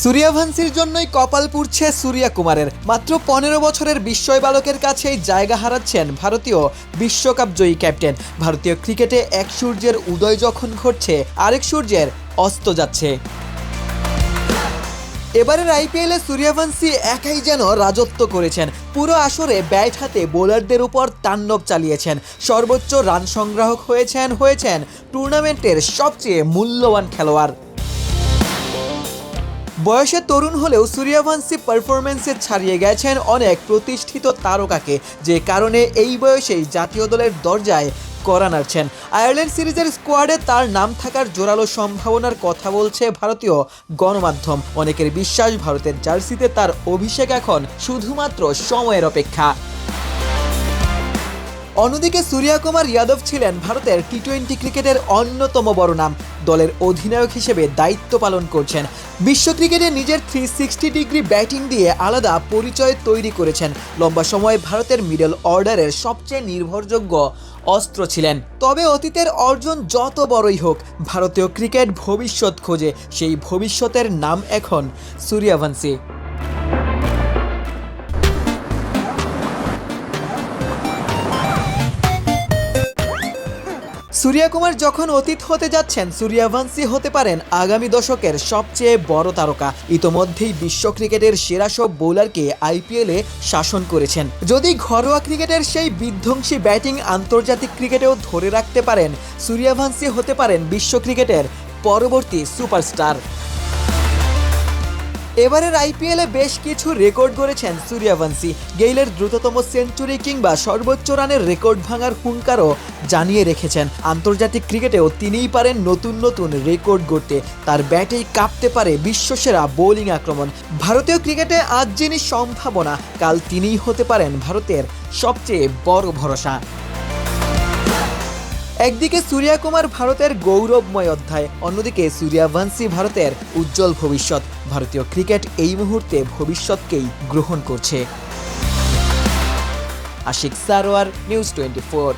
সূর্যবংশীর জন্যই কপাল পুড়ছে সূর্য কুমারের। মাত্র 15 বছরের বিস্ময় বালকের কাছেই জায়গা হারাচ্ছেন ভারতীয় বিশ্বকাপ জয়ী ক্যাপ্টেন। ভারতীয় ক্রিকেটে এক সূর্যের উদয় যখন ঘটছে, আরেক সূর্যের অস্ত যাচ্ছে। এবারের আইপিএলে সূর্যবংশী একাই যেন রাজত্ব করেছেন। পুরো আসরে ব্যাট হাতে বোলারদের উপর তাণ্ডব চালিয়েছেন। সর্বোচ্চ রান সংগ্রাহক হয়েছেন টুর্নামেন্টের সবচেয়ে মূল্যবান খেলোয়াড়। বয়সে তরুণ হলেও সূর্যবংশী পারফরম্যান্সে ছাড়িয়ে গেছেন অনেক প্রতিষ্ঠিত তারকাকে, যে কারণে এই বয়সেই জাতীয় দলের দরজায় কড়া নাড়ছেন। আয়ারল্যান্ড সিরিজের স্কোয়াডে তার নাম থাকার জোরালো সম্ভাবনার কথা বলছে ভারতীয় গণমাধ্যম। অনেকের বিশ্বাস, ভারতের জার্সিতে তার অভিষেক এখন শুধুমাত্র সময়ের অপেক্ষা। অন্যদিকে সূর্যকুমার যাদব ছিলেন ভারতের টি-20 ক্রিকেটের অন্যতম বড় নাম। দলের অধিনায়ক হিসেবে দায়িত্ব পালন করছেন। বিশ্ব ক্রিকেটে নিজের 360 ডিগ্রি ব্যাটিং দিয়ে আলাদা পরিচয় তৈরি করেছেন। লম্বা সময় ভারতের মিডল অর্ডারের সবচেয়ে নির্ভরযোগ্য অস্ত্র ছিলেন। তবে অতীতের অর্জন যত বড়ই হোক, ভারতীয় ক্রিকেট ভবিষ্যৎ খোঁজে। সেই ভবিষ্যতের নাম এখন সূর্যবংশী। সূর্যকুমার যখন অতীত হতে যাচ্ছেন, সূর্যবংশী হতে পারেন আগামী দশকের সবচেয়ে বড় তারকা। ইতোমধ্যেই বিশ্ব ক্রিকেটের সেরা সব বোলারকে আইপিএলে শাসন করেছেন। যদি ঘরোয়া ক্রিকেটের সেই বিধ্বংসী ব্যাটিং আন্তর্জাতিক ক্রিকেটেও ধরে রাখতে পারেন, সূর্যবংশী হতে পারেন বিশ্ব ক্রিকেটের পরবর্তী সুপারস্টার। এবারের আইপিএলে বেশ কিছু রেকর্ড গড়েছেন সূর্যবংশী। গেইলের দ্রুততম সেঞ্চুরি কিংবা সর্বোচ্চ রানের রেকর্ড ভাঙার হুঙ্কারও জানিয়ে রেখেছেন। আন্তর্জাতিক ক্রিকেটেও তিনিই পারেন নতুন নতুন রেকর্ড গড়তে। তার ব্যাটেই কাঁপতে পারে বিশ্বসেরা বোলিং আক্রমণ। ভারতীয় ক্রিকেটে আজ যিনি সম্ভাবনা, কাল তিনিই হতে পারেন ভারতের সবচেয়ে বড় ভরসা। একদিকে সূর্যকুমার ভারতের গৌরবময় অধ্যায়, অন্যদিকে সূর্যবংশী ভারতের উজ্জ্বল ভবিষ্যৎ। ভারতীয় ক্রিকেট এই মুহূর্তে ভবিষ্যৎকেই গ্রহণ করছে। আশিক সারোয়ার, নিউজ 24।